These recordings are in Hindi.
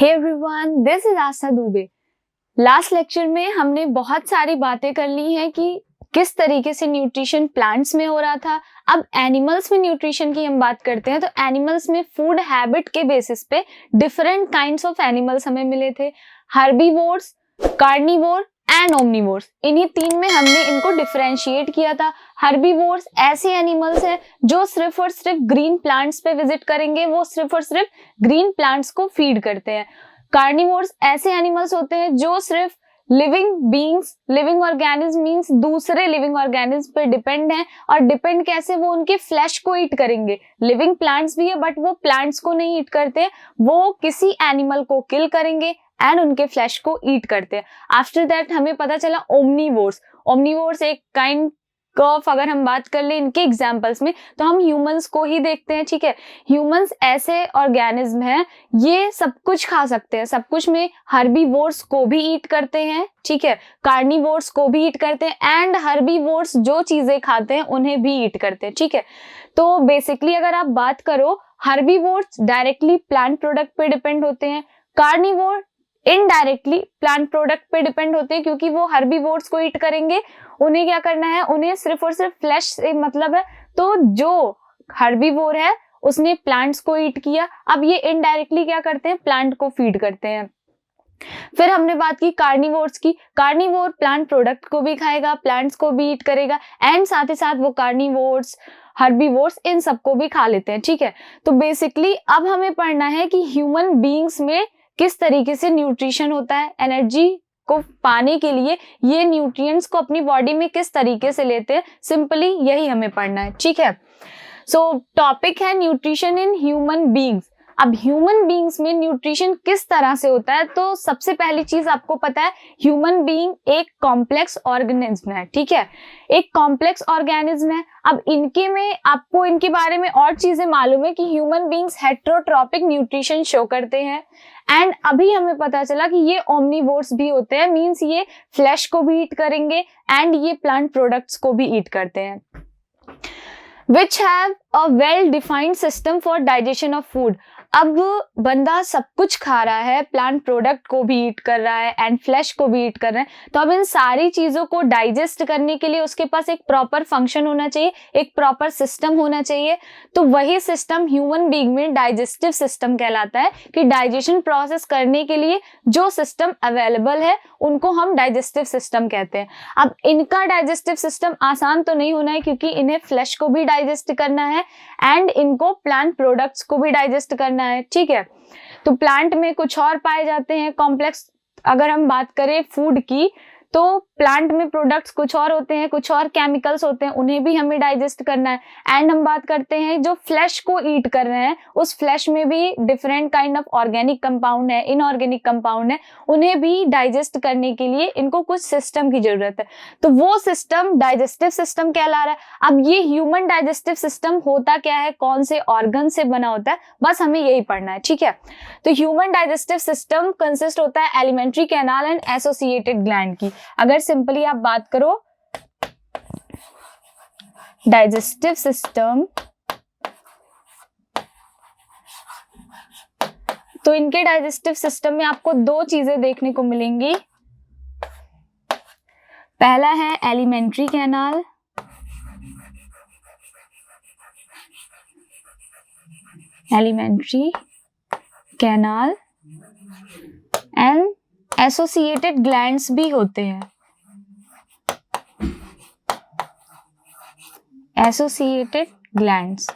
Hey everyone, this is Aastha Dubey. Last lecture में हमने बहुत सारी बातें कर ली हैं कि किस तरीके से न्यूट्रिशन प्लांट्स में हो रहा था। अब एनिमल्स में न्यूट्रिशन की हम बात करते हैं तो एनिमल्स में फूड हैबिट के बेसिस पे डिफरेंट काइंड्स ऑफ एनिमल्स हमें मिले थे। हर्बीवोर्स, कार्निवोर एंड ओमनिवोर्स, इन्हीं तीन में हमने इनको डिफरेंशिएट किया था। हर्बीवोर्स ऐसे एनिमल्स हैं जो सिर्फ और सिर्फ ग्रीन प्लांट्स पे विजिट करेंगे, वो सिर्फ और सिर्फ ग्रीन प्लांट्स को फीड करते हैं। कार्निवोर्स ऐसे एनिमल्स होते हैं जो सिर्फ living beings, living organism means दूसरे लिविंग ऑर्गेनिज्म पे डिपेंड हैं। और डिपेंड कैसे, वो उनके फ्लैश को ईट करेंगे। लिविंग प्लांट्स भी है बट वो प्लांट्स को नहीं ईट करते, वो किसी एनिमल को किल करेंगे एंड उनके फ्लैश को ईट करते हैं। आफ्टर दैट हमें पता चला ओमनीवोर्स। ओमनीवोर्स एक काइंड ऑफ, अगर हम बात कर ले इनके एग्जांपल्स में तो हम ह्यूमंस को ही देखते हैं। ठीक है, ह्यूमंस ऐसे ऑर्गेनिज्म हैं, ये सब कुछ खा सकते हैं, सब कुछ में हर्बीवोर्स को भी ईट करते हैं, ठीक है, कार्निवोर्स को भी ईट करते हैं एंड हर्बीवोर्स जो चीजें खाते हैं उन्हें भी ईट करते हैं। ठीक है, तो बेसिकली अगर आप बात करो, हर्बीवोर्स डायरेक्टली प्लांट प्रोडक्ट पे डिपेंड होते हैं, कार्निवोर इनडायरेक्टली प्लांट प्रोडक्ट पे डिपेंड होते हैं क्योंकि वो हर्बीवोर्स को ईट करेंगे। उन्हें क्या करना है, उन्हें सिर्फ और सिर्फ फ्लैश से मतलब है। तो जो हर्बीवोर है उसने प्लांट्स को ईट किया, अब ये इनडायरेक्टली क्या करते हैं, प्लांट को फीड करते हैं। फिर हमने बात की कार्निवोर्स की। कार्निवोर प्लांट प्रोडक्ट को भी खाएगा, प्लांट्स को भी ईट करेगा एंड साथ ही साथ वो कार्निवोर्स, हर्बीवोर्स इन सबको भी खा लेते हैं। ठीक है, तो बेसिकली अब हमें पढ़ना है कि ह्यूमन बीइंग्स में किस तरीके से न्यूट्रिशन होता है, एनर्जी को पाने के लिए ये न्यूट्रिएंट्स को अपनी बॉडी में किस तरीके से लेते हैं, सिंपली यही हमें पढ़ना है। ठीक है, सो टॉपिक है न्यूट्रिशन इन ह्यूमन बीइंग्स। अब ह्यूमन बीइंग्स में न्यूट्रिशन किस तरह से होता है, तो सबसे पहली चीज आपको पता है, ह्यूमन बीइंग एक कॉम्प्लेक्स ऑर्गेनिज्म है। ठीक है, एक कॉम्प्लेक्स ऑर्गेनिज्म है। अब इनके में आपको इनके बारे में और चीजें मालूम है कि human beings heterotrophic nutrition show करते हैं एंड अभी हमें पता चला कि ये ओमनीवोर्स भी होते हैं, मींस ये फ्लैश को भी ईट करेंगे एंड ये प्लांट प्रोडक्ट्स को भी ईट करते हैं। Which have a well-defined system for digestion of food. अब बंदा सब कुछ खा रहा है, प्लांट प्रोडक्ट को भी ईट कर रहा है एंड फ्लैश को भी ईट कर रहा है, तो अब इन सारी चीजों को डाइजेस्ट करने के लिए उसके पास एक प्रॉपर फंक्शन होना चाहिए, एक प्रॉपर सिस्टम होना चाहिए। तो वही सिस्टम ह्यूमन बीइंग में डाइजेस्टिव सिस्टम कहलाता है कि डाइजेशन प्रोसेस करने के लिए जो सिस्टम अवेलेबल है उनको हम डाइजेस्टिव सिस्टम कहते हैं। अब इनका डाइजेस्टिव सिस्टम आसान तो नहीं होना है क्योंकि इन्हें फ्लैश को भी डाइजेस्ट करना है एंड इनको प्लांट प्रोडक्ट्स को भी डाइजेस्ट करना है। ठीक है, तो प्लांट में कुछ और पाए जाते हैं कॉम्प्लेक्स। अगर हम बात करें फूड की तो प्लांट में प्रोडक्ट्स कुछ और होते हैं, कुछ और केमिकल्स होते हैं, उन्हें भी हमें डाइजेस्ट करना है। एंड हम बात करते हैं जो फ्लैश को ईट कर रहे हैं, उस फ्लैश में भी different kind of organic compound है, इनऑर्गेनिक कंपाउंड है, उन्हें भी डाइजेस्ट करने के लिए इनको कुछ सिस्टम की जरूरत है। तो वो सिस्टम डाइजेस्टिव सिस्टम कहला रहा है। अब ये ह्यूमन डाइजेस्टिव सिस्टम होता क्या है, कौन से ऑर्गन से बना होता है, बस हमें यही पढ़ना है। ठीक है, तो ह्यूमन डाइजेस्टिव सिस्टम कंसिस्ट होता है alimentary canal and associated gland की। अगर सिंपली आप बात करो डाइजेस्टिव सिस्टम, तो इनके डाइजेस्टिव सिस्टम में आपको दो चीजें देखने को मिलेंगी। पहला है alimentary canal, alimentary canal and associated glands भी होते हैं, एसोसिएटेड ग्लैंड्स।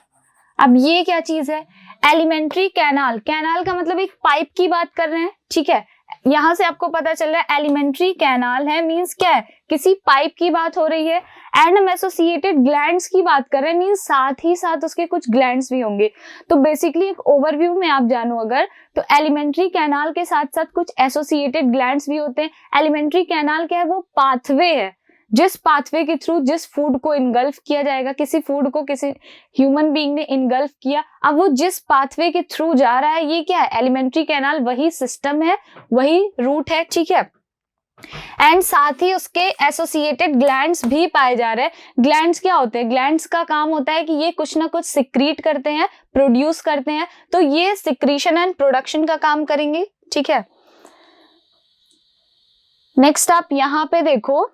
अब ये क्या चीज है, एलिमेंट्री कैनाल, कैनाल का मतलब एक पाइप की बात कर रहे हैं। ठीक है, यहां से आपको पता चल रहा है एलिमेंट्री कैनाल है मींस क्या है, किसी पाइप की बात हो रही है। एंड हम एसोसिएटेड ग्लैंड्स की बात कर रहे हैं मींस साथ ही साथ उसके कुछ ग्लैंड्स भी होंगे। तो बेसिकली एक ओवरव्यू में आप जानो अगर, तो एलिमेंट्री कैनाल के साथ साथ कुछ एसोसिएटेड ग्लैंड्स भी होते हैं। एलिमेंट्री कैनाल क्या है, वो पाथवे है, जिस पाथवे के थ्रू जिस फूड को इनगल्फ किया जाएगा, किसी फूड को किसी ह्यूमन बीइंग ने इनगल्फ किया, अब वो जिस पाथवे के थ्रू जा रहा है, ये क्या है, एलिमेंट्री कैनाल, वही सिस्टम है, वही रूट है। ठीक है, एंड साथ ही उसके एसोसिएटेड ग्लैंड्स भी पाए जा रहे हैं। ग्लैंड्स क्या होते हैं, ग्लैंड्स का काम होता है कि ये कुछ ना कुछ सिक्रीट करते हैं, प्रोड्यूस करते हैं, तो ये सिक्रीशन एंड प्रोडक्शन का काम करेंगे। ठीक है। नेक्स्ट आप यहाँ पे देखो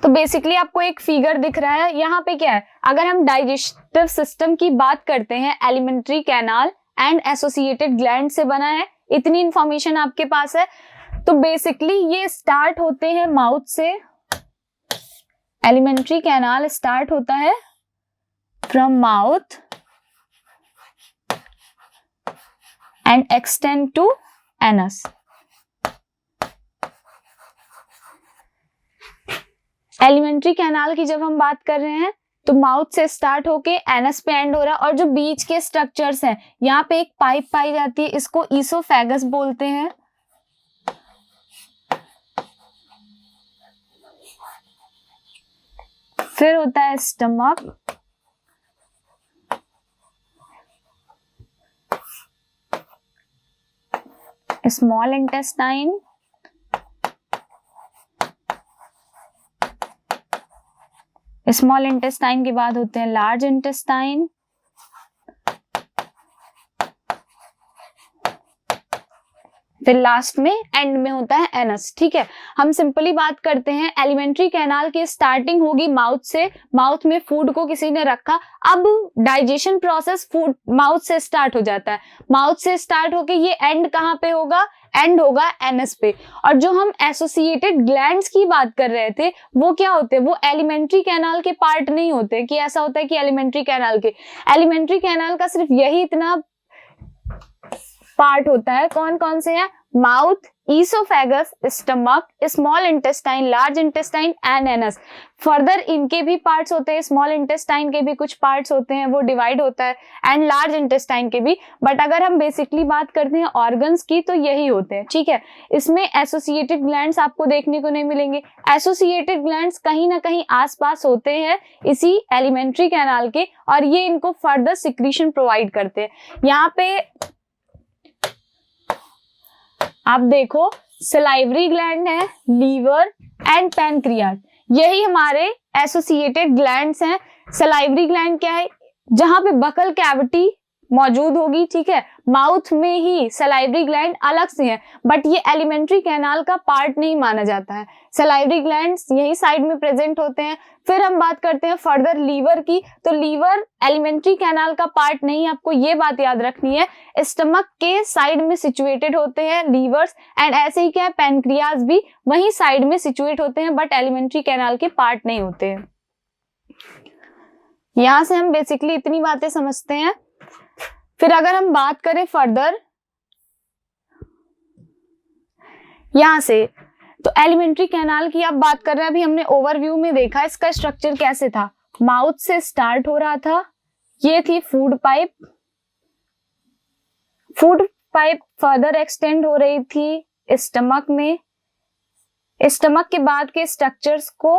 तो बेसिकली आपको एक फिगर दिख रहा है, यहाँ पे क्या है, अगर हम डाइजेस्टिव सिस्टम की बात करते हैं, alimentary canal and associated gland से बना है, इतनी इंफॉर्मेशन आपके पास है। तो बेसिकली ये स्टार्ट होते हैं माउथ से, एलिमेंट्री कैनाल स्टार्ट होता है from mouth and extend to anus. Elementary canal की जब हम बात कर रहे हैं तो माउथ से स्टार्ट होके एनस पे एंड हो रहा है, और जो बीच के स्ट्रक्चर्स हैं, यहाँ पे एक पाइप पाई जाती है, इसको ईसोफेगस बोलते हैं। फिर होता है stomach, small intestine, small intestine के बाद होते हैं लार्ज इंटेस्टाइन, फिर लास्ट में एंड में होता है एनस। ठीक है, हम सिंपली बात करते हैं, एलिमेंट्री कैनाल की स्टार्टिंग होगी माउथ से, माउथ में फूड को किसी ने रखा, अब डाइजेशन प्रोसेस फूड माउथ से स्टार्ट हो जाता है, माउथ से स्टार्ट होके ये एंड कहाँ पे होगा, एंड होगा एनस पे। और जो हम एसोसिएटेड ग्लैंड्स की बात कर रहे थे वो क्या होते हैं, वो एलिमेंट्री कैनाल के पार्ट नहीं होते, कि ऐसा होता है कि एलिमेंट्री कैनाल का सिर्फ यही इतना पार्ट होता है। कौन कौन से हैं, mouth, oesophagus, stomach, small intestine, large intestine and anus. Further इनके भी पार्ट्स होते हैं, स्मॉल इंटेस्टाइन के भी कुछ पार्ट्स होते हैं, वो डिवाइड होता है, एंड लार्ज इंटेस्टाइन के भी। बट अगर हम बेसिकली बात करते हैं ऑर्गन्स की तो यही होते हैं। ठीक है, इसमें एसोसिएटेड ग्लैंड्स आपको देखने को नहीं मिलेंगे। एसोसिएटेड ग्लैंड्स कहीं ना कहीं आसपास होते हैं इसी एलिमेंट्री कैनाल के, और ये इनको फर्दर सिक्रीशन प्रोवाइड करते हैं। यहाँ पे आप देखो सलाइवरी ग्लैंड है, लीवर एंड पैनक्रियाज, यही हमारे एसोसिएटेड ग्लैंड्स हैं। सलाइवरी ग्लैंड क्या है, जहां पे बकल कैविटी मौजूद होगी। ठीक है, माउथ में ही सलाइवरी ग्लैंड अलग से है, बट ये एलिमेंट्री कैनाल का पार्ट नहीं माना जाता है। सलाइवरी ग्लैंड्स यही साइड में प्रेजेंट होते हैं। फिर हम बात करते हैं फर्दर लीवर की, तो लीवर एलिमेंट्री कैनाल का पार्ट नहीं, आपको ये बात याद रखनी है। स्टमक के साइड में सिचुएटेड होते हैं लीवर्स, एंड ऐसे ही क्या है, पैनक्रियाज भी वही साइड में सिचुएट होते हैं, बट एलिमेंट्री कैनाल के पार्ट नहीं होते हैं। यहां से हम बेसिकली इतनी बातें समझते हैं। फिर अगर हम बात करें फर्दर यहां से, तो एलिमेंट्री कैनाल की आप बात कर रहे हैं, अभी हमने ओवरव्यू में देखा इसका स्ट्रक्चर कैसे था। माउथ से स्टार्ट हो रहा था, ये थी food pipe, food pipe further extend हो रही थी स्टमक में, स्टमक के बाद के स्ट्रक्चर्स को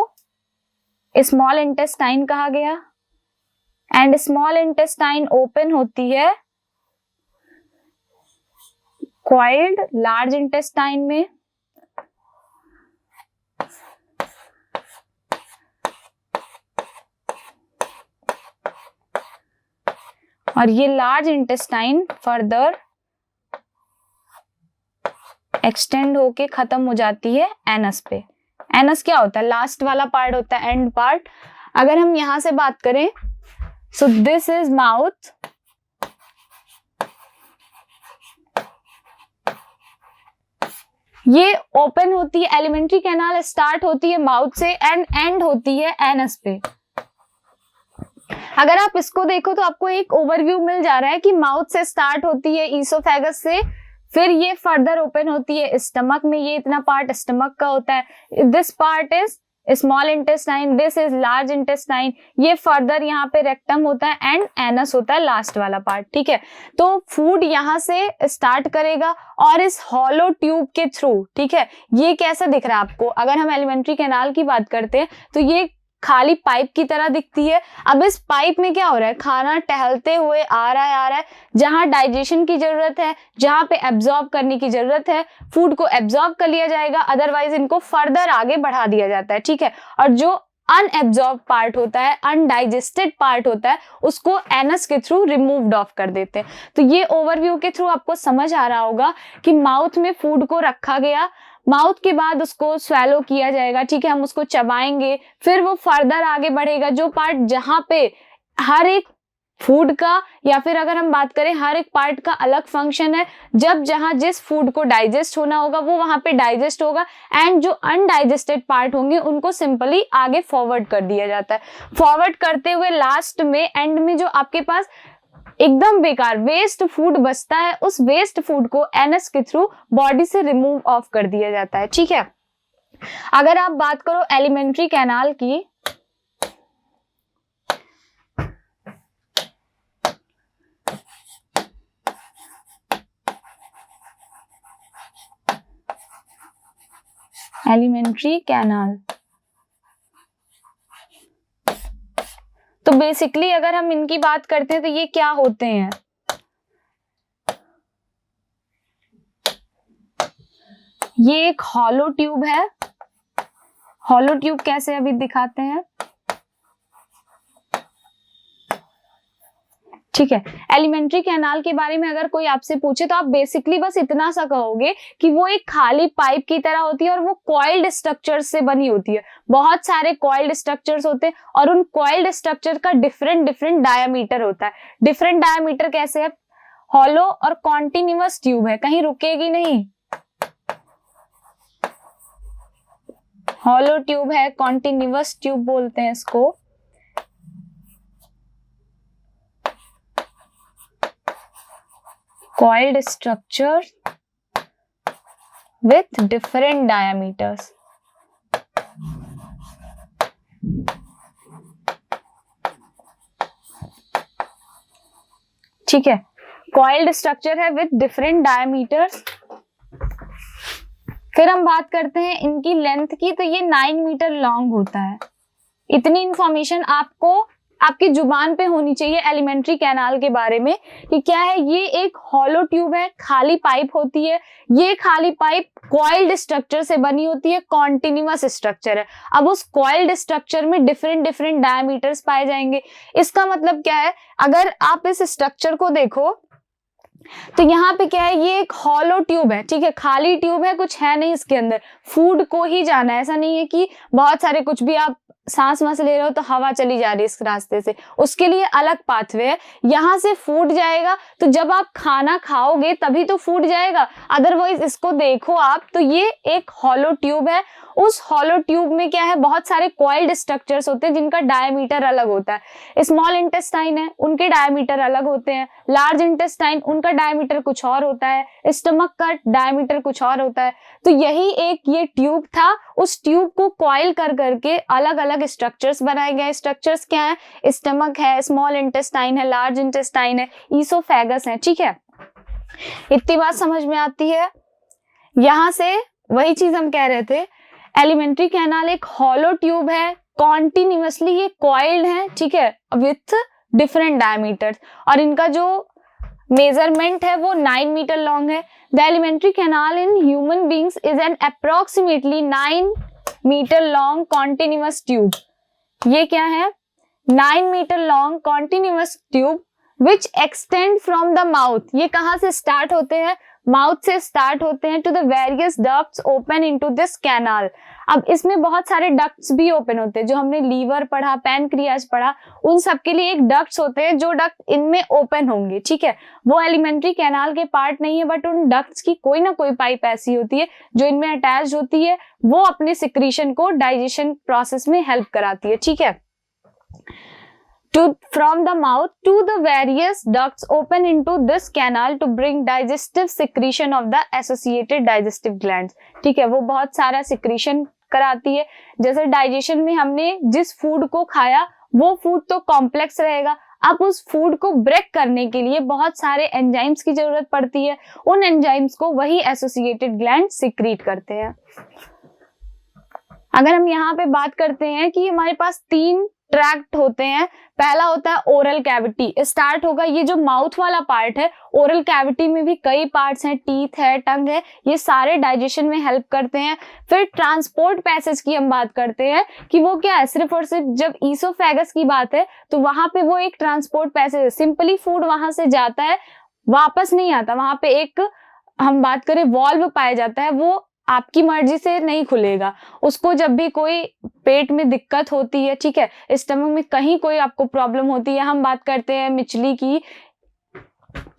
स्मॉल इंटेस्टाइन कहा गया, एंड स्मॉल इंटेस्टाइन ओपन होती है कॉइल्ड लार्ज इंटेस्टाइन में, और ये लार्ज इंटेस्टाइन फर्दर एक्सटेंड होके खत्म हो जाती है एनस पे। एनस क्या होता है, लास्ट वाला पार्ट होता है, एंड पार्ट। अगर हम यहां से बात करें, सो दिस इज माउथ, ये ओपन होती है, एलिमेंट्री कैनाल स्टार्ट होती है माउथ से एंड एंड होती है एनस पे। अगर आप इसको देखो तो आपको एक ओवरव्यू मिल जा रहा है कि माउथ से स्टार्ट होती है ईसोफेगस से, फिर ये फर्दर ओपन होती है स्टमक में, ये इतना पार्ट स्टमक का होता है, this part is small intestine, this is large intestine, ये फर्दर यहाँ पे रेक्टम होता है, एंड एनस होता है लास्ट वाला पार्ट। ठीक है, तो फूड यहाँ से स्टार्ट करेगा और इस हॉलो ट्यूब के थ्रू, ठीक है, ये कैसा दिख रहा है आपको, अगर हम एलिमेंट्री कैनाल की बात करते हैं तो ये खाली पाइप की तरह दिखती है। अब इस पाइप में क्या हो रहा है, खाना टहलते हुए आ रहा है, जहां डाइजेशन की जरूरत है, जहां पे एब्जॉर्ब करने की जरूरत है, फूड को एब्जॉर्ब कर लिया जाएगा, अदरवाइज इनको फर्दर आगे बढ़ा दिया जाता है। ठीक है, और जो अनएब्जॉर्ब पार्ट होता है, अनडाइजेस्टेड पार्ट होता है, उसको एनस के थ्रू रिमूव्ड ऑफ कर देते हैं। तो ये ओवरव्यू के थ्रू आपको समझ आ रहा होगा कि माउथ में फूड को रखा गया, माउथ के बाद उसको स्वेलो किया जाएगा, ठीक है, हम उसको चबाएंगे, फिर वो फर्दर आगे बढ़ेगा। जो पार्ट जहां पे हर एक फूड का या फिर अगर हम बात करें हर एक पार्ट का अलग फंक्शन है, जब जहां जिस फूड को डाइजेस्ट होना होगा वो वहां पे डाइजेस्ट होगा, एंड जो अनडाइजेस्टेड पार्ट होंगे उनको सिंपली आगे फॉरवर्ड कर दिया जाता है। फॉरवर्ड करते हुए लास्ट में एंड में जो आपके पास एकदम बेकार वेस्ट फूड बचता है, उस वेस्ट फूड को एनस के थ्रू बॉडी से रिमूव ऑफ कर दिया जाता है, ठीक है। अगर आप बात करो एलिमेंट्री कैनाल की, एलिमेंट्री कैनाल, तो बेसिकली अगर हम इनकी बात करते हैं तो ये क्या होते हैं, ये एक हॉलो ट्यूब है। हॉलो ट्यूब कैसे अभी दिखाते हैं, ठीक है। एलिमेंट्री कैनाल के बारे में अगर कोई आपसे पूछे तो आप बेसिकली बस इतना सा कहोगे कि वो एक खाली पाइप की तरह होती है और वो कॉइल्ड स्ट्रक्चर से बनी होती है। बहुत सारे कॉइल्ड स्ट्रक्चर्स होते हैं और उन कॉइल्ड स्ट्रक्चर का डिफरेंट डायामीटर होता है। डिफरेंट डायामीटर कैसे है, हॉलो और कॉन्टिन्यूअस ट्यूब है, कहीं रुकेगी नहीं, हॉलो ट्यूब है, कॉन्टिन्यूअस ट्यूब बोलते हैं इसको। coiled structure with different diameters, ठीक है, coiled structure है with different diameters। फिर हम बात करते हैं इनकी लेंथ की, तो ये 9 मीटर लॉन्ग होता है। इतनी इंफॉर्मेशन आपको आपकी जुबान पे होनी चाहिए एलिमेंट्री कैनाल के बारे में कि क्या है। ये एक हॉलो ट्यूब है, खाली पाइप होती है। ये खाली पाइप कॉइल्ड स्ट्रक्चर से बनी होती है, कॉन्टिन्यूअस स्ट्रक्चर है। अब उस कॉइल्ड स्ट्रक्चर में डिफरेंट डायमीटर्स पाए जाएंगे। इसका मतलब क्या है, अगर आप इस स्ट्रक्चर को देखो तो यहाँ पे क्या है, ये एक हॉलो ट्यूब है, ठीक है, खाली ट्यूब है, कुछ है नहीं इसके अंदर, फूड को ही जाना है। ऐसा नहीं है कि बहुत सारे कुछ भी आप सांस वास ले रहे हो तो हवा चली जा रही है इस रास्ते से, उसके लिए अलग पाथवे है। यहाँ से फूड जाएगा, तो जब आप खाना खाओगे तभी तो फूड जाएगा, अदरवाइज इसको देखो आप तो ये एक हॉलो ट्यूब है। उस हॉलो ट्यूब में क्या है, बहुत सारे कॉइल्ड स्ट्रक्चर्स होते हैं जिनका डायमीटर अलग होता है। स्मॉल इंटेस्टाइन है, उनके डायमीटर अलग होते हैं। लार्ज इंटेस्टाइन, उनका डायमीटर कुछ और होता है। स्टमक का डायमीटर कुछ और होता है। तो यही एक ये ट्यूब था, उस ट्यूब को कॉइल कर करके अलग अलग स्ट्रक्चर्स बनाए गए। स्ट्रक्चर्स क्या है, स्टमक है, स्मॉल इंटेस्टाइन है, लार्ज इंटेस्टाइन है, ईसोफेगस है, ठीक है। इतनी बात समझ में आती है। यहां से वही चीज हम कह रहे थे, एलिमेंट्री कैनाल एक हॉलो ट्यूब है, कॉन्टिन्यूअसली ये कॉइल्ड है, ठीक है, विथ डिफरेंट डायमीटर्स, और इनका जो मेजरमेंट है वो 9 मीटर लॉन्ग है। The elementary canal in human beings is an approximately 9 metre long continuous tube. ये क्या है, 9 metre long continuous tube which extend from the mouth. ये कहाँ से स्टार्ट होते हैं, माउथ से स्टार्ट होते हैं to the various ducts open into this canal. अब इसमें बहुत सारे डक्ट्स भी ओपन होते हैं, जो हमने लीवर पढ़ा, पैनक्रियाज पढ़ा, उन सब के लिए एक डक्ट्स होते हैं जो डक्ट इनमें ओपन होंगे, ठीक है। वो एलिमेंट्री कैनाल के पार्ट नहीं है, बट उन डक्ट्स की कोई ना कोई पाइप ऐसी होती है जो इनमें अटैच होती है, वो अपने सिक्रीशन को डाइजेशन प्रोसेस में हेल्प कराती है, ठीक है। From the mouth to the various ducts open into this canal to bring digestive secretion of the associated digestive glands, ठीक है। वो बहुत सारा सिक्रीशन कराती है। जैसे डाइजेशन में हमने जिस फूड को खाया वो फूड तो कॉम्प्लेक्स रहेगा, अब उस फूड को ब्रेक करने के लिए बहुत सारे एंजाइम्स की जरूरत पड़ती है। उन एंजाइम्स को वही एसोसिएटेड ग्लैंड सिक्रीट करते हैं। अगर हम यहाँ पे बात करते हैं कि हमारे पास 3 ट्रैक्ट होते हैं। पहला होता है ओरल कैविटी, स्टार्ट होगा ये जो माउथ वाला पार्ट है। ओरल कैविटी में भी कई पार्ट्स हैं, टीथ है, टंग है, ये सारे डाइजेशन में हेल्प करते हैं। फिर ट्रांसपोर्ट पैसेज की हम बात करते हैं कि वो क्या है, सिर्फ और सिर्फ जब ईसोफेगस की बात है तो वहां पे वो एक ट्रांसपोर्ट पैसेज है। सिंपली फूड वहां से जाता है, वापस नहीं आता। वहां पे एक हम बात करें वॉल्व पाया जाता है, वो आपकी मर्जी से नहीं खुलेगा। उसको जब भी कोई पेट में दिक्कत होती है, ठीक है, स्टमक में कहीं कोई आपको प्रॉब्लम होती है, हम बात करते हैं मिचली की,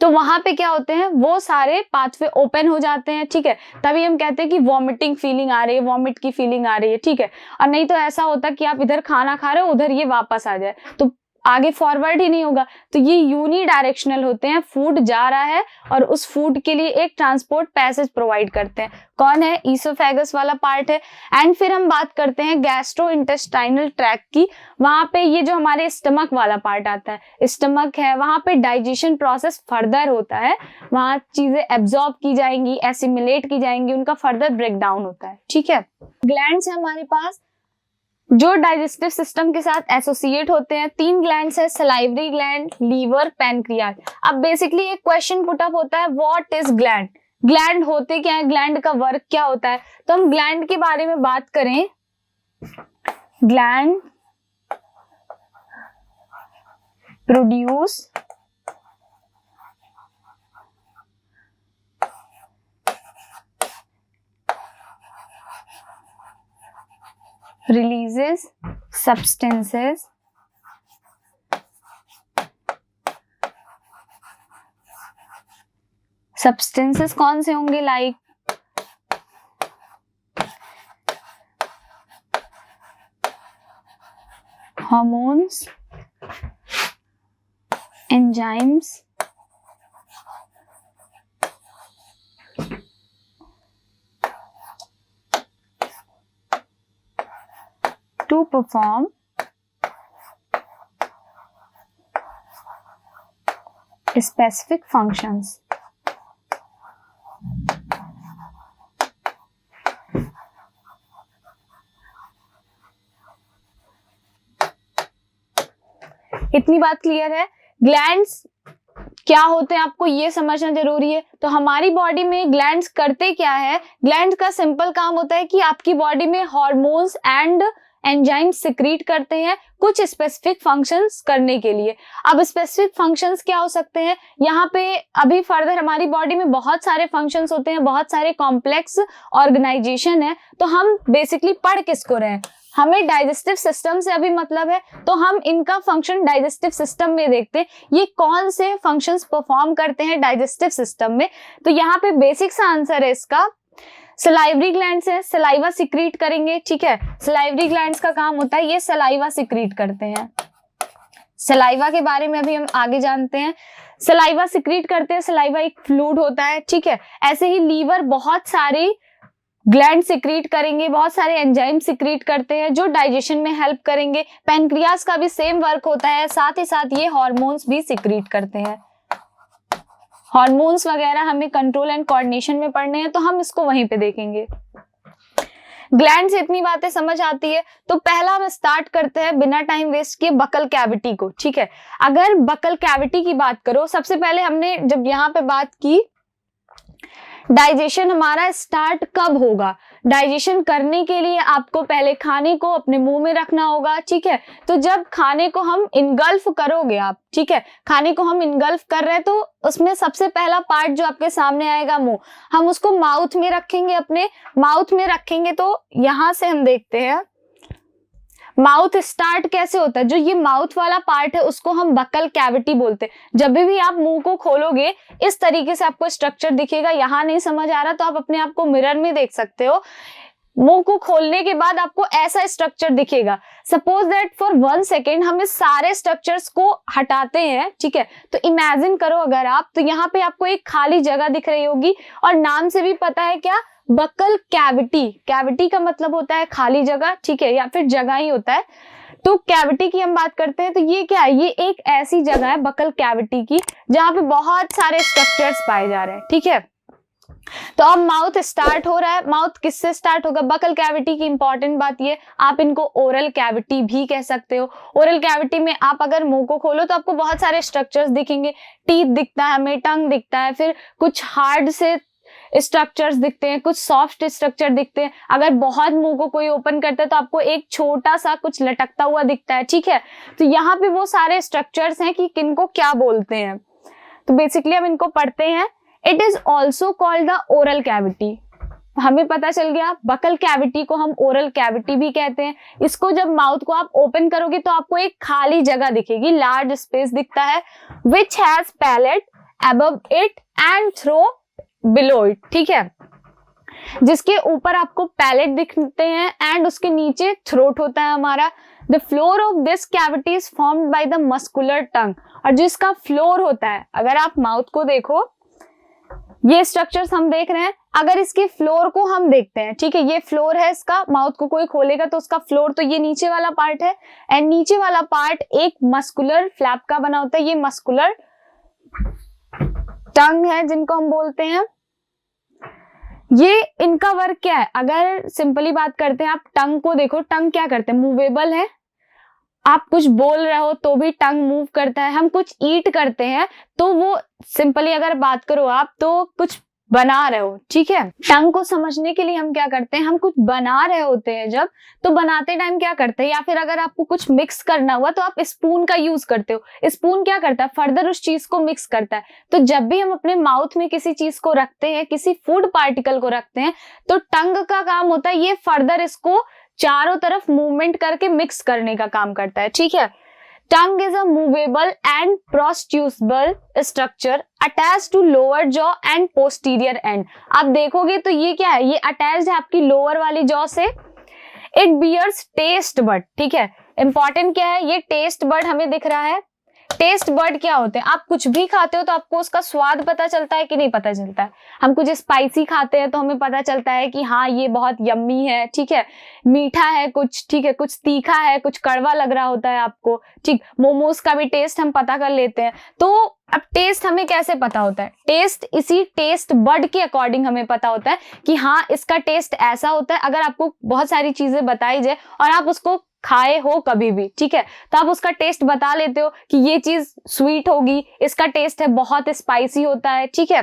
तो वहां पे क्या होते हैं, वो सारे पाथवे ओपन हो जाते हैं, ठीक है। तभी हम कहते हैं कि वॉमिटिंग फीलिंग आ रही है, वॉमिट की फीलिंग आ रही है, ठीक है। और नहीं तो ऐसा होता कि आप इधर खाना खा रहे हो, उधर ये वापस आ जाए, तो आगे फॉरवर्ड ही नहीं होगा। तो ये यूनी डायरेक्शनल होते हैं, फूड जा रहा है और उस फूड के लिए एक ट्रांसपोर्ट पैसेज प्रोवाइड करते हैं। कौन है, ईसोफेगस वाला पार्ट है। एंड फिर हम बात करते हैं गैस्ट्रो इंटेस्टाइनल ट्रैक्ट की। वहां पे ये जो हमारे स्टमक वाला पार्ट आता है, स्टमक है, वहां पे डाइजेशन प्रोसेस फर्दर होता है, वहां चीजें एब्जॉर्ब की जाएंगी, एसिमिलेट की जाएंगी, उनका फर्दर ब्रेकडाउन होता है, ठीक है। ग्लैंड्स है हमारे पास जो डाइजेस्टिव सिस्टम के साथ एसोसिएट होते हैं। 3 ग्लैंड्स है, सलाइवरी ग्लैंड, लीवर, पैनक्रियाज। अब बेसिकली एक क्वेश्चन पुट अप होता है, व्हाट इज ग्लैंड, ग्लैंड होते क्या है, ग्लैंड का वर्क क्या होता है। तो हम ग्लैंड के बारे में बात करें, ग्लैंड प्रोड्यूस releases substances कौन से होंगे, like hormones, enzymes, to perform specific functions. इतनी बात क्लियर है। ग्लैंड्स क्या होते हैं आपको ये समझना जरूरी है। तो हमारी बॉडी में ग्लैंड्स करते क्या है, ग्लैंड्स का सिंपल काम होता है कि आपकी बॉडी में हार्मोन्स एंड एंजाइम सिक्रीट करते हैं कुछ स्पेसिफिक फंक्शंस करने के लिए। अब स्पेसिफिक फंक्शंस क्या हो सकते हैं, यहाँ पे अभी फर्दर हमारी बॉडी में बहुत सारे फंक्शंस होते हैं, बहुत सारे कॉम्प्लेक्स ऑर्गेनाइजेशन है। तो हम बेसिकली पढ़ किसको रहे हैं, हमें डाइजेस्टिव सिस्टम से अभी मतलब है, तो हम इनका फंक्शन डाइजेस्टिव सिस्टम में देखते हैं, ये कौन से फंक्शंस परफॉर्म करते हैं डाइजेस्टिव सिस्टम में। तो यहाँ पे बेसिक सा आंसर है इसका, सलाइवरी ग्लैंड्स है, सलाइवा सिक्रीट करेंगे, ठीक है। सलाइवरी ग्लैंड्स का काम होता है ये सलाइवा सिक्रीट करते हैं। सलाइवा के बारे में अभी हम आगे जानते हैं। सलाइवा सिक्रीट करते हैं, सलाइवा एक फ्लूइड होता है, ठीक है। ऐसे ही लीवर बहुत सारी ग्लैंड सिक्रीट करेंगे, बहुत सारे एंजाइम सिक्रीट करते हैं जो डाइजेशन में हेल्प करेंगे। पैनक्रियाज का भी सेम वर्क होता है, साथ ही साथ ये हार्मोन्स भी सिक्रीट करते हैं। हार्मोन्स वगैरह हमें कंट्रोल एंड कोऑर्डिनेशन में पढ़ने हैं, तो हम इसको वहीं पे देखेंगे। ग्लैंड से इतनी बातें समझ आती है, तो पहला हम स्टार्ट करते हैं बिना टाइम वेस्ट किए बकल कैविटी को, ठीक है। अगर बकल कैविटी की बात करो, सबसे पहले हमने जब यहाँ पे बात की डाइजेशन हमारा स्टार्ट कब होगा, डाइजेशन करने के लिए आपको पहले खाने को अपने मुंह में रखना होगा, ठीक है। तो जब खाने को हम इनगल्फ करोगे आप, ठीक है, खाने को हम इनगल्फ कर रहे हैं, तो उसमें सबसे पहला पार्ट जो आपके सामने आएगा मुंह, हम उसको माउथ में रखेंगे, अपने माउथ में रखेंगे। तो यहां से हम देखते हैं माउथ स्टार्ट कैसे होता है, जो ये माउथ वाला पार्ट है उसको हम बकल कैविटी बोलते हैं। जब भी आप मुंह को खोलोगे इस तरीके से आपको स्ट्रक्चर दिखेगा। यहाँ नहीं समझ आ रहा तो आप अपने आप को मिरर में देख सकते हो। मुंह को खोलने के बाद आपको ऐसा स्ट्रक्चर दिखेगा। सपोज दैट फॉर 1 सेकेंड हम इस सारे स्ट्रक्चर्स को हटाते हैं, ठीक है। तो इमेजिन करो अगर आप, तो यहाँ पे आपको एक खाली जगह दिख रही होगी, और नाम से भी पता है क्या, बकल कैविटी। कैविटी का मतलब होता है खाली जगह, ठीक है, या फिर जगह ही होता है। तो कैविटी की हम बात करते हैं, तो ये क्या है, ये एक ऐसी जगह है बकल कैविटी की जहां पे बहुत सारे स्ट्रक्चर्स पाए जा रहे हैं, ठीक है। तो अब माउथ स्टार्ट हो रहा है। माउथ किससे स्टार्ट होगा? बकल कैविटी की इंपॉर्टेंट बात ये, आप इनको ओरल कैविटी भी कह सकते हो। ओरल कैविटी में आप अगर मुंह को खोलो तो आपको बहुत सारे स्ट्रक्चर्स दिखेंगे। टीथ दिखता है हमें, टंग दिखता है, फिर कुछ हार्ड से स्ट्रक्चर्स दिखते हैं, कुछ सॉफ्ट स्ट्रक्चर दिखते हैं। अगर बहुत मुंह को कोई ओपन करता है तो आपको एक छोटा सा कुछ लटकता हुआ दिखता है, ठीक है। तो यहाँ पे वो सारे स्ट्रक्चर्स हैं कि किनको क्या बोलते हैं। तो बेसिकली हम इनको पढ़ते हैं। It is also called the oral cavity. हमें पता चल गया बकल कैविटी को हम ओरल कैविटी भी कहते हैं। इसको जब माउथ को आप ओपन करोगे तो आपको एक खाली जगह दिखेगी, लार्ज स्पेस दिखता है, which has palate above it and throw below it, ठीक है, जिसके ऊपर आपको पैलेट दिखते हैं एंड उसके नीचे थ्रोट होता है हमारा। The floor of this cavity is formed by the muscular tongue. और जिसका फ्लोर होता है, अगर आप माउथ को देखो, ये स्ट्रक्चर्स हम देख रहे हैं, अगर इसके फ्लोर को हम देखते हैं, ठीक है, ये फ्लोर है इसका, माउथ को कोई खोलेगा तो उसका फ्लोर, तो ये नीचे वाला पार्ट है एंड नीचे वाला पार्ट एक मस्कुलर फ्लैप का बना होता है। ये मस्कुलर टंग है जिनको हम बोलते हैं। ये इनका वर्क क्या है? अगर सिंपली बात करते हैं, आप टंग को देखो, टंग क्या करते हैं? मूवेबल है। आप कुछ बोल रहे हो तो भी टंग मूव करता है। हम कुछ ईट करते हैं तो वो सिंपली अगर बात करो आप तो कुछ बना रहे हो, ठीक है। टंग को समझने के लिए हम क्या करते हैं, हम कुछ बना रहे होते हैं जब, तो बनाते टाइम क्या करते हैं, या फिर अगर आपको कुछ मिक्स करना हुआ तो आप स्पून का यूज करते हो। स्पून क्या करता है? फर्दर उस चीज को मिक्स करता है। तो जब भी हम अपने माउथ में किसी चीज को रखते हैं, किसी फूड पार्टिकल को रखते हैं, तो टंग का काम होता है ये फर्दर इसको चारों तरफ मूवमेंट करके मिक्स करने का काम करता है, ठीक है। Tongue is a movable and protrusible structure attached to lower jaw and posterior end. आप देखोगे तो ये क्या है? ये अटैच्ड है आपकी लोअर वाली जॉ से। It bears taste bud, ठीक है। इंपॉर्टेंट क्या है? ये टेस्ट बर्ड हमें दिख रहा है। टेस्ट बर्ड क्या होते हैं? आप कुछ भी खाते हो तो आपको उसका स्वाद पता चलता है कि नहीं पता चलता है? हम कुछ स्पाइसी खाते हैं तो हमें पता चलता है कि हाँ ये बहुत यम्मी है, ठीक है, मीठा है कुछ, ठीक है, कुछ तीखा है, कुछ कड़वा लग रहा होता है आपको, ठीक। मोमोज का भी टेस्ट हम पता कर लेते हैं। तो अब टेस्ट हमें कैसे पता होता है? टेस्ट इसी टेस्ट बर्ड के अकॉर्डिंग हमें पता होता है कि हाँ इसका टेस्ट ऐसा होता है। अगर आपको बहुत सारी चीजें बताई जाए और आप उसको खाए हो कभी भी, ठीक है, तो आप उसका टेस्ट बता लेते हो कि ये चीज स्वीट होगी, इसका टेस्ट है बहुत स्पाइसी होता है, ठीक है।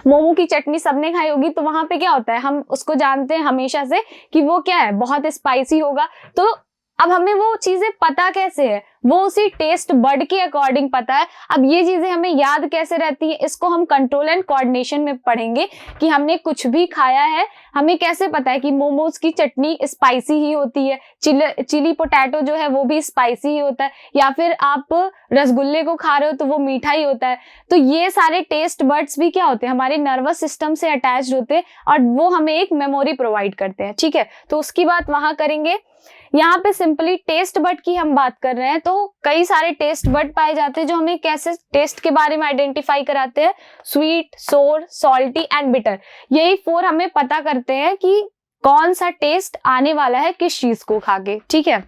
मोमो की चटनी सबने खाई होगी तो वहां पे क्या होता है, हम उसको जानते हैं हमेशा से कि वो क्या है, बहुत स्पाइसी होगा। तो अब हमें वो चीजें पता कैसे है? वो उसी टेस्ट बर्ड के अकॉर्डिंग पता है। अब ये चीजें हमें याद कैसे रहती है? इसको हम कंट्रोल एंड कोऑर्डिनेशन में पढ़ेंगे कि हमने कुछ भी खाया है, हमें कैसे पता है कि मोमोज की चटनी स्पाइसी ही होती है, चिली पोटैटो जो है वो भी स्पाइसी ही होता है, या फिर आप रसगुल्ले को खा रहे हो तो वो मीठा ही होता है। तो ये सारे टेस्ट बर्ड्स भी क्या होते हैं? हमारे नर्वस सिस्टम से अटैच्ड होते हैं और वो हमें एक मेमोरी प्रोवाइड करते हैं, ठीक है। तो उसकी बात वहां करेंगे। यहाँ पे सिंपली टेस्ट बड की हम बात कर रहे हैं, तो कई सारे टेस्ट बड पाए जाते हैं जो हमें कैसे टेस्ट के बारे में आइडेंटिफाई कराते हैं। स्वीट, सोर, सॉल्टी एंड बिटर, यही 4 हमें पता करते हैं कि कौन सा टेस्ट आने वाला है किस चीज को खा के, ठीक है।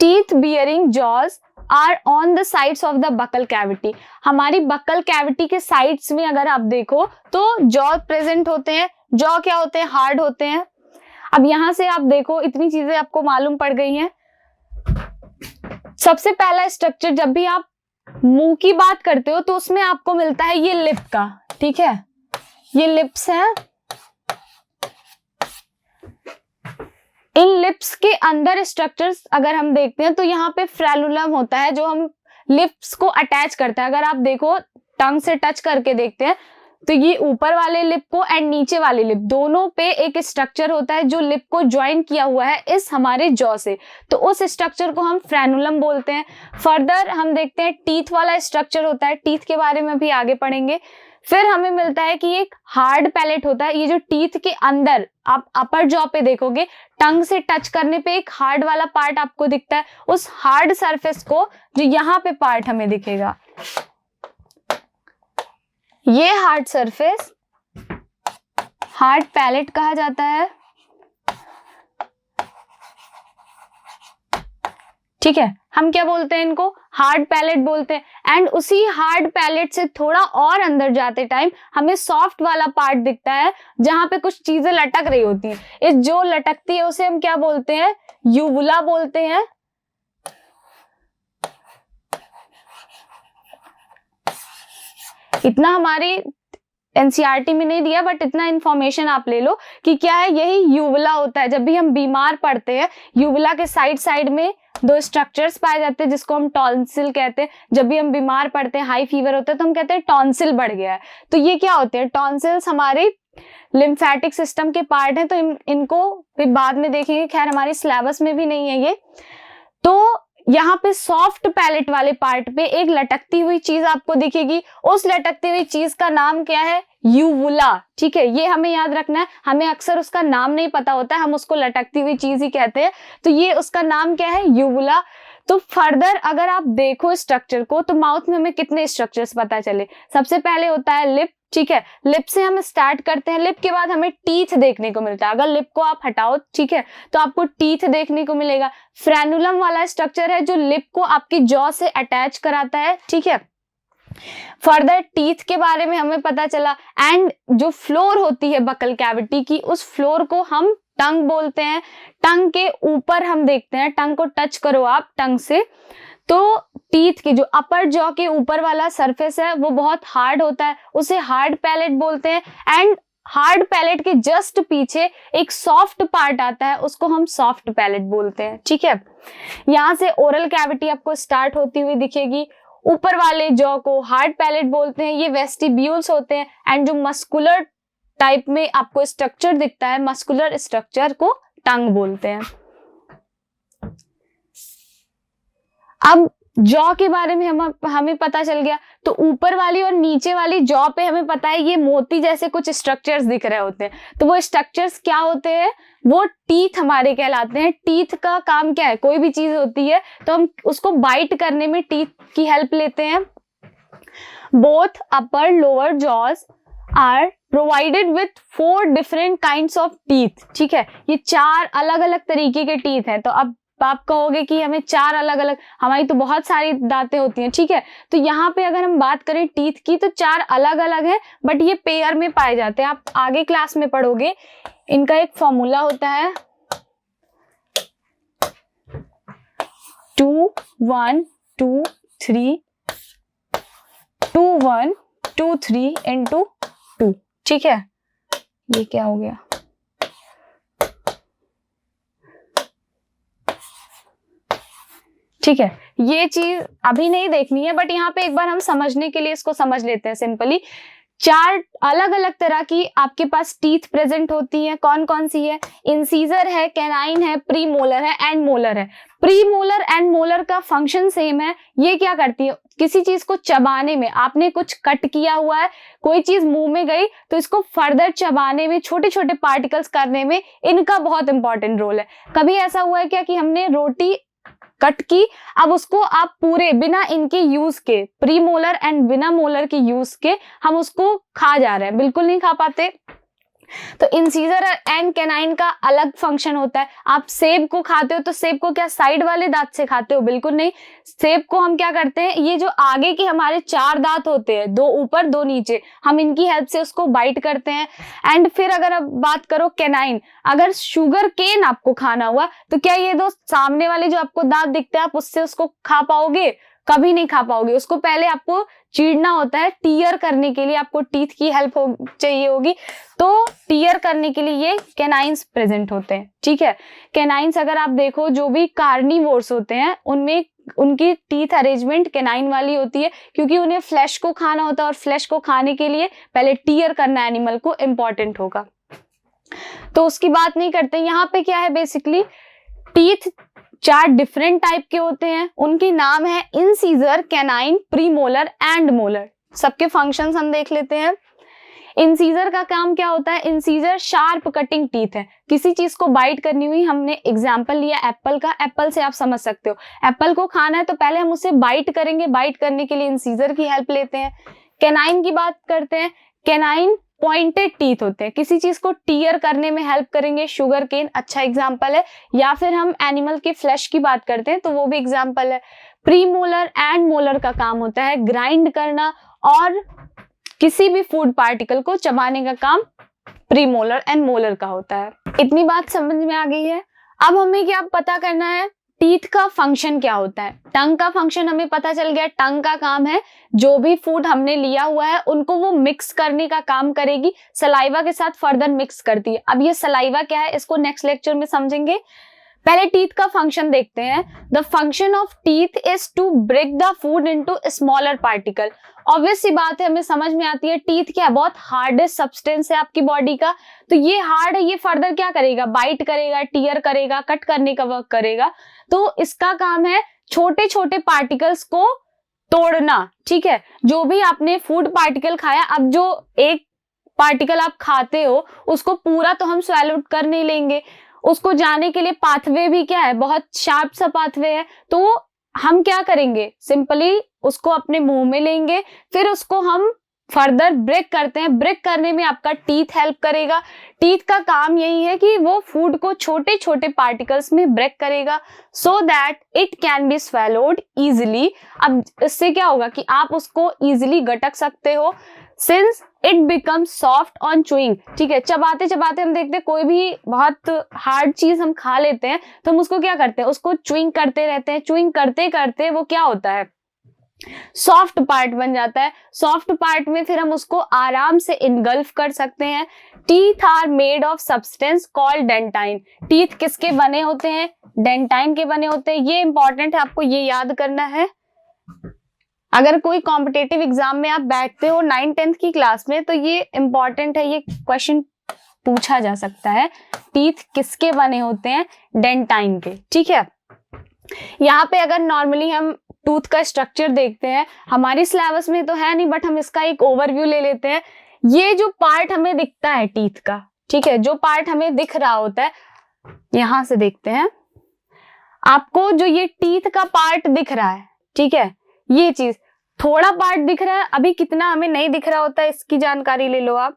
Teeth bearing jaws are on the sides of the buccal cavity. हमारी बकल कैविटी के साइड्स में अगर आप देखो तो जॉ प्रेजेंट होते हैं। जॉ क्या होते हैं? हार्ड होते हैं। अब यहां से आप देखो, इतनी चीजें आपको मालूम पड़ गई हैं। सबसे पहला स्ट्रक्चर, जब भी आप मुंह की बात करते हो तो उसमें आपको मिलता है ये लिप का, ठीक है, ये लिप्स हैं। इन लिप्स के अंदर स्ट्रक्चर्स अगर हम देखते हैं तो यहाँ पे फ्रेलुलम होता है जो हम लिप्स को अटैच करता है। अगर आप देखो टंग से टच करके देखते हैं तो ये ऊपर वाले लिप को एंड नीचे वाले लिप दोनों पे एक स्ट्रक्चर होता है जो लिप को ज्वाइन किया हुआ है इस हमारे जॉ से, तो उस स्ट्रक्चर को हम फ्रेनुलम बोलते हैं। फर्दर हम देखते हैं टीथ वाला स्ट्रक्चर होता है, टीथ के बारे में भी आगे पढ़ेंगे। फिर हमें मिलता है कि एक हार्ड पैलेट होता है। ये जो टीथ के अंदर आप अपर जॉ पे देखोगे, टंग से टच करने पे एक हार्ड वाला पार्ट आपको दिखता है। उस हार्ड सरफेस को जो यहाँ पे पार्ट हमें दिखेगा, ये हार्ड सरफेस हार्ड पैलेट कहा जाता है, ठीक है, हम क्या बोलते हैं इनको, हार्ड पैलेट बोलते हैं। एंड उसी हार्ड पैलेट से थोड़ा और अंदर जाते टाइम हमें सॉफ्ट वाला पार्ट दिखता है जहां पे कुछ चीजें लटक रही होती हैं। इस जो लटकती है उसे हम क्या बोलते हैं, यूवुला बोलते हैं। इतना हमारी एनसीईआरटी में नहीं दिया, बट इतना इंफॉर्मेशन आप ले लो कि क्या है, यही यूवुला होता है। जब भी हम बीमार पड़ते हैं, यूवुला के साइड साइड में दो स्ट्रक्चर्स पाए जाते हैं जिसको हम टॉन्सिल कहते हैं। जब भी हम बीमार पड़ते हैं, हाई फीवर होता है, तो हम कहते हैं टॉन्सिल बढ़ गया है। तो ये क्या होते हैं, टॉन्सिल्स हमारे लिम्फेटिक सिस्टम के पार्ट हैं। तो इनको फिर बाद में देखेंगे, खैर हमारी सिलेबस में भी नहीं है ये। तो यहाँ पे सॉफ्ट पैलेट वाले पार्ट पे एक लटकती हुई चीज आपको दिखेगी, उस लटकती हुई चीज का नाम क्या है, यूवुला। ठीक है, ये हमें याद रखना है। हमें अक्सर उसका नाम नहीं पता होता है, हम उसको लटकती हुई चीज ही कहते हैं। तो ये उसका नाम क्या है, यूवुला। तो फर्दर अगर आप देखो स्ट्रक्चर को, तो माउथ में हमें कितने स्ट्रक्चर्स पता चले। सबसे पहले होता है लिप। ठीक है, लिप से हम स्टार्ट करते हैं। लिप के बाद हमें टीथ देखने को मिलता है। अगर लिप को आप हटाओ, ठीक है, तो आपको टीथ देखने को मिलेगा। फ्रेनुलम वाला स्ट्रक्चर है जो लिप को आपकी जॉ से अटैच कराता है। ठीक है, फर्दर टीथ के बारे में हमें पता चला। एंड जो फ्लोर होती है बकल कैविटी की, उस फ्लोर को हम टंग बोलते हैं। टंग के ऊपर हम देखते हैं, टंग को टच करो आप टंग से, तो टीथ की जो अपर जॉ के ऊपर वाला सरफेस है वो बहुत हार्ड होता है, उसे हार्ड पैलेट बोलते हैं। एंड हार्ड पैलेट के जस्ट पीछे एक सॉफ्ट पार्ट आता है, उसको हम सॉफ्ट पैलेट बोलते हैं। ठीक है, यहाँ से ओरल कैविटी आपको स्टार्ट होती हुई दिखेगी। ऊपर वाले जॉ को हार्ड पैलेट बोलते हैं, ये वेस्टिब्यूल्स होते हैं। एंड जो मस्कुलर टाइप में आपको स्ट्रक्चर दिखता है, मस्कुलर स्ट्रक्चर को टंग बोलते हैं। अब जॉ के बारे में हमें पता चल गया। तो ऊपर वाली और नीचे वाली जॉ पे हमें पता है ये मोती जैसे कुछ स्ट्रक्चर्स दिख रहे होते हैं। तो वो स्ट्रक्चर्स क्या होते हैं, वो टीथ हमारे कहलाते हैं। टीथ का काम क्या है, कोई भी चीज होती है तो हम उसको बाइट करने में टीथ की हेल्प लेते हैं। Both upper lower jaws are provided with 4 different kinds of teeth. ठीक है, ये 4 अलग अलग तरीके के टीथ हैं। तो अब आप कहोगे कि हमें 4 अलग अलग, हमारी तो बहुत सारी दांतें होती हैं। ठीक है, तो यहाँ पे अगर हम बात करें टीथ की, तो 4 अलग अलग है, बट ये पेयर में पाए जाते हैं। आप आगे क्लास में पढ़ोगे, इनका एक फॉर्मूला होता है 2 1 2 3 2 1 2 3 into 2। ठीक है, ये क्या हो गया, ठीक है, ये चीज अभी नहीं देखनी है, बट यहाँ पे एक बार हम समझने के लिए इसको समझ लेते हैं सिंपली। 4 अलग अलग तरह की आपके पास टीथ प्रेजेंट होती है। कौन कौन सी है, इंसीजर है, कैनाइन है, प्री मोलर है, एंड मोलर है। प्री मोलर एंड मोलर का फंक्शन सेम है। ये क्या करती है, किसी चीज को चबाने में, आपने कुछ कट किया हुआ है, कोई चीज मुंह में गई, तो इसको फर्दर चबाने में, छोटे छोटे पार्टिकल्स करने में इनका बहुत इंपॉर्टेंट रोल है। कभी ऐसा हुआ है क्या कि हमने रोटी कट की, अब उसको आप पूरे बिना इनके यूज के, प्री मोलर एंड बिना मोलर के यूज के हम उसको खा जा रहे हैं, बिल्कुल नहीं खा पाते। तो इंसीजर एंड कैनाइन का अलग फंक्शन होता है। आप सेब को खाते हो तो सेब को क्या साइड वाले दांत से खाते हो, बिल्कुल नहीं। सेब को हम क्या करते हैं, ये जो आगे के हमारे 4 दांत होते हैं, 2 ऊपर 2 नीचे, हम इनकी हेल्प से उसको बाइट करते हैं। एंड फिर अगर आप बात करो कैनाइन, अगर शुगर केन आपको खाना हुआ, तो क्या ये 2 सामने वाले जो आपको दांत दिखते हैं, आप उससे उसको खा पाओगे, कभी नहीं खा पाओगे। उसको पहले आपको चीरना होता है, टीयर करने के लिए आपको टीथ की हेल्प चाहिए होगी, तो टीयर करने के लिए ये कैनाइन्स प्रेजेंट होते हैं। ठीक है, कैनाइन्स अगर आप देखो, जो भी कार्निवोर्स होते हैं उनमें उनकी टीथ अरेंजमेंट कैनाइन वाली होती है, क्योंकि उन्हें फ्लैश को खाना होता है, और फ्लैश को खाने के लिए पहले टीयर करना एनिमल को इंपॉर्टेंट होगा। तो उसकी बात नहीं करते। यहाँ पे क्या है, बेसिकली टीथ 4 डिफरेंट टाइप के होते हैं, उनके नाम है incisor, canine, pre molar and molar. सबके फंक्शंस हम देख लेते हैं। इंसीजर का काम क्या होता है, इंसीजर शार्प कटिंग टीथ है। किसी चीज को बाइट करनी हुई, हमने एग्जांपल लिया एप्पल का, एप्पल से आप समझ सकते हो, एप्पल को खाना है तो पहले हम उसे बाइट करेंगे, बाइट करने के लिए इंसीजर की हेल्प लेते हैं। कैनाइन की बात करते हैं, कैनाइन पॉइंटेड टीथ होते हैं, किसी चीज को टीयर करने में हेल्प करेंगे, शुगर केन अच्छा एग्जाम्पल है, या फिर हम एनिमल के फ्लैश की बात करते हैं तो वो भी एग्जाम्पल है। प्रीमोलर एंड मोलर का काम होता है ग्राइंड करना, और किसी भी फूड पार्टिकल को चबाने का काम प्रीमोलर एंड मोलर का होता है। इतनी बात समझ में आ गई है। अब हमें क्या पता करना है, टीथ का फंक्शन क्या होता है। टंग का फंक्शन हमें पता चल गया, टंग का काम है जो भी फूड हमने लिया हुआ है उनको वो मिक्स करने का काम करेगी, सलाइवा के साथ फर्दर मिक्स करती है। अब ये सलाइवा क्या है इसको नेक्स्ट लेक्चर में समझेंगे। पहले टीथ का फंक्शन देखते हैं। The function of teeth is to break the food into smaller particle. Obvious सी बात है, हमें समझ में आती है, टीथ क्या है, बहुत हार्डेस्ट सब्सटेंस है आपकी बॉडी का, तो ये हार्ड है, ये फर्दर क्या करेगा, बाइट करेगा, टीयर करेगा, कट करने का वर्क करेगा। तो इसका काम है छोटे छोटे पार्टिकल्स को तोड़ना, ठीक है। जो भी आपने फूड पार्टिकल खाया, अब जो एक पार्टिकल आप खाते हो उसको पूरा तो हम स्वैलो कर नहीं लेंगे, उसको जाने के लिए पाथवे भी क्या है, बहुत शार्प सा पाथवे है। तो हम क्या करेंगे, सिंपली उसको अपने मुंह में लेंगे, फिर उसको हम फर्दर ब्रेक करते हैं। ब्रेक करने में आपका टीथ हेल्प करेगा। टीथ का काम यही है कि वो फूड को छोटे छोटे पार्टिकल्स में ब्रेक करेगा so that it can be swallowed easily. अब इससे क्या होगा कि आप उसको इजिली गटक सकते हो, since it become soft on chewing, ठीक है। चबाते चबाते हम देखते हैं कोई भी बहुत हार्ड चीज हम खा लेते हैं तो हम उसको क्या करते हैं, उसको चुइंग करते रहते हैं। चुइंग करते करते वो क्या होता है, सॉफ्ट पार्ट बन जाता है। सॉफ्ट पार्ट में फिर हम उसको आराम से इनगल्फ कर सकते हैं। Teeth are made of substance called dentine. Teeth किसके बने होते हैं, डेंटाइन के बने होते हैं। ये इंपॉर्टेंट है, आपको ये याद करना है। अगर कोई कॉम्पिटेटिव एग्जाम में आप बैठते हो 9th-10th की क्लास में तो ये इंपॉर्टेंट है, ये क्वेश्चन पूछा जा सकता है। टीथ किसके बने होते हैं, डेंटाइन के, ठीक है। यहाँ पे अगर नॉर्मली हम टूथ का स्ट्रक्चर देखते हैं, हमारी सिलेबस में तो है नहीं बट हम इसका एक ओवरव्यू ले लेते हैं। ये जो पार्ट हमें दिखता है टीथ का, ठीक है, जो पार्ट हमें दिख रहा होता है, यहां से देखते हैं आपको जो ये टीथ का पार्ट दिख रहा है, ठीक है, ये चीज थोड़ा पार्ट दिख रहा है, अभी कितना हमें नहीं दिख रहा होता है इसकी जानकारी ले लो आप।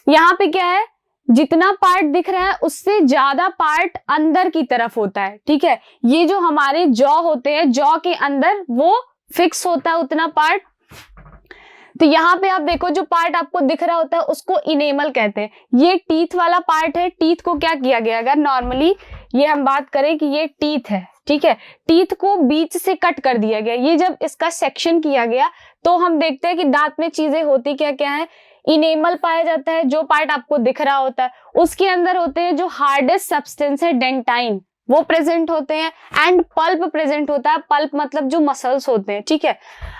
यहाँ पे क्या है, जितना पार्ट दिख रहा है उससे ज्यादा पार्ट अंदर की तरफ होता है, ठीक है। ये जो हमारे जॉ होते हैं, जॉ के अंदर वो फिक्स होता है उतना पार्ट। तो यहाँ पे आप देखो जो पार्ट आपको दिख रहा होता है उसको इनेमल कहते हैं। ये टीथ वाला पार्ट है। टीथ को क्या किया गया, अगर नॉर्मली ये हम बात करें कि ये टीथ है, ठीक है, टीथ को बीच से कट कर दिया गया। ये जब इसका सेक्शन किया गया तो हम देखते हैं कि दांत में चीजें होती क्या क्या है, इनेमल पाया जाता है, जो पार्ट आपको दिख रहा होता है उसके अंदर होते हैं जो हार्डेस्ट सब्सटेंस है डेंटाइन, वो प्रेजेंट होते हैं, एंड पल्प प्रेजेंट होता है। पल्प मतलब जो मसल्स होते हैं, ठीक है।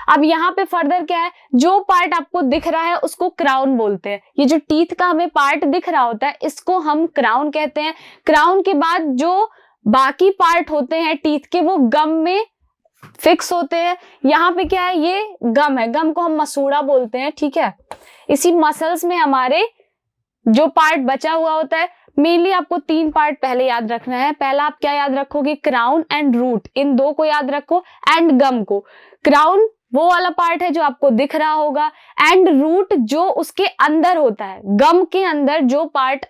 अब यहाँ पे फर्दर क्या है, जो पार्ट आपको दिख रहा है उसको क्राउन बोलते हैं। ये जो टीथ का हमें पार्ट दिख रहा होता है इसको हम क्राउन कहते हैं। क्राउन के बाद जो बाकी पार्ट होते हैं टीथ के वो गम में फिक्स होते हैं। यहाँ पे क्या है, ये गम है, गम को हम मसूड़ा बोलते हैं, ठीक है। इसी मसल्स में हमारे जो पार्ट बचा हुआ होता है, मेनली आपको 3 पार्ट पहले याद रखना है। पहला आप क्या याद रखोगे, क्राउन एंड रूट, इन 2 को याद रखो, एंड गम को। क्राउन वो वाला पार्ट है जो आपको दिख रहा होगा, एंड रूट जो उसके अंदर होता है, गम के अंदर जो पार्ट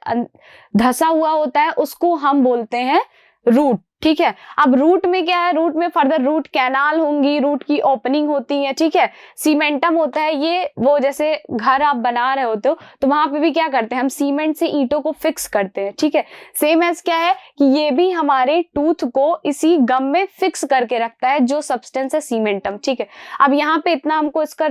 धसा हुआ होता है उसको हम बोलते हैं रूट, ठीक है। अब रूट में क्या है, रूट में फर्दर रूट कैनाल होंगी, रूट की ओपनिंग होती है, ठीक है। सीमेंटम होता है, ये वो जैसे घर आप बना रहे होते हो तो वहां पे भी क्या करते हैं, हम सीमेंट से ईंटों को फिक्स करते हैं, ठीक है। सेम एज क्या है कि ये भी हमारे टूथ को इसी गम में फिक्स करके रखता है, जो सब्सटेंस है सीमेंटम, ठीक है। अब यहाँ पे इतना हमको इसका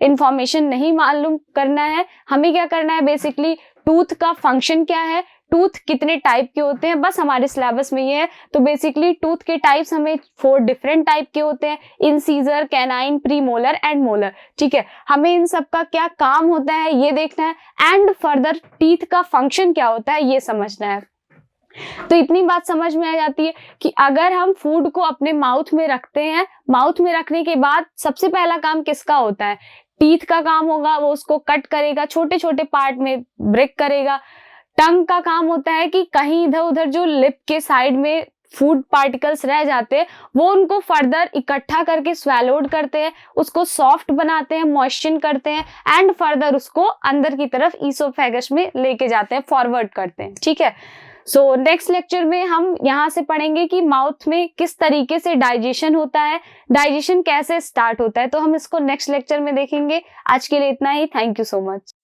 इंफॉर्मेशन नहीं मालूम करना है, हमें क्या करना है, बेसिकली टूथ का फंक्शन क्या है, टूथ कितने टाइप के होते हैं, बस हमारे सिलेबस में ये है। तो बेसिकली टूथ के टाइप्स हमें 4 डिफरेंट टाइप के होते हैं, incisor, canine, premolar and molar, ठीक है। हमें इन सब का क्या काम होता है ये देखना है, एंड फर्दर टीथ का फंक्शन क्या होता है ये समझना है। तो इतनी बात समझ में आ जाती है कि अगर हम फूड को अपने माउथ में रखते हैं, माउथ में रखने के बाद सबसे पहला काम किसका होता है, टीथ का काम होगा, वो उसको कट करेगा, छोटे छोटे पार्ट में ब्रेक करेगा। टंग का काम होता है कि कहीं इधर उधर जो लिप के साइड में फूड पार्टिकल्स रह जाते हैं वो उनको फर्दर इकट्ठा करके स्वेलोड करते हैं, उसको सॉफ्ट बनाते हैं, मॉइस्चन करते हैं एंड फर्दर उसको अंदर की तरफ ईसोफेगस में लेके जाते हैं, फॉरवर्ड करते हैं। ठीक है, सो नेक्स्ट लेक्चर में हम यहाँ से पढ़ेंगे कि माउथ में किस तरीके से डाइजेशन होता है, डाइजेशन कैसे स्टार्ट होता है, तो हम इसको नेक्स्ट लेक्चर में देखेंगे। आज के लिए इतना ही। Thank you so much.